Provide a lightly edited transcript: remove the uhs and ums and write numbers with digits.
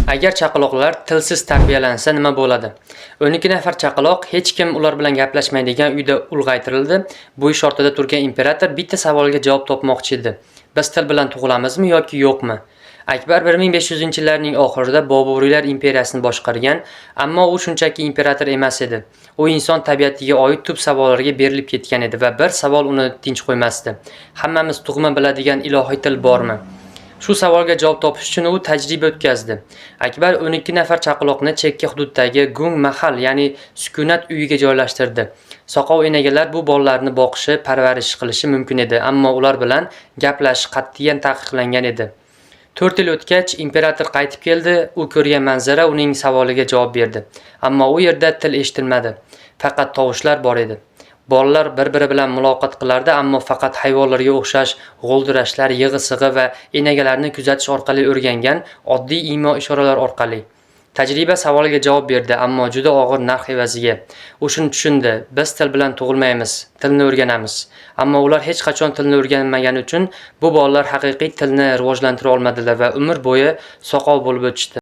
Agar chaqaloqlar tilsiz tarbiyalansa nima bo'ladi? 12 nafar chaqaloq hech kim ular bilan gaplashmaydigan uyda ulg'aytirildi. Bu ish ortida turgan imperator bitta savolga javob topmoqchi edi. Biz til bilan tug'ilamizmi yoki yo'qmi? Akbar 1500-yillarning oxirida Boburiylar imperiyasini boshqargan, ammo u shunchaki imperator emas edi. U inson tabiatiga oid tub savollarga berilib ketgan edi va bir savol uni tinch qo'ymasdi. Hammamiz tug'ma biladigan ilohiy til bormi? Shu savolga javob topish uchun u tajriba o'tkazdi. Akbar 12 nafar chaqaloqni chekka hududdagi gung mahal, ya'ni sukunat uyiga joylashtirdi. Soqov enagalar bu bolalarni boqishi, parvarish qilishi mumkin edi, ammo ular bilan gaplashish qat'iyan taqiqlangan edi. 4 yil o'tgach imperator qaytib keldi. U ko'rgan manzara uning savoliga javob berdi. Ammo u yerda til eshitilmadi. Faqat tovushlar bor edi. Bolalar bir-biri bilan muloqot qilardi, ammo faqat hayvonlarga o'xshash g'o'ldirashlar, yig'i-sig'i va enagalarni kuzatish orqali o'rgangan oddiy imo-ishoralar orqali. Tajriba savoliga javob berdi, ammo juda og'ir narx evaziga. U shuni tushundi: biz til bilan tug'ilmaymiz, tilni o'rganamiz. Ammo ular hech qachon tilni o'rganmagani uchun bu bolalar haqiqiy tilni rivojlantira olmadilar va umr bo'yi soqov bo'lib o'tishdi.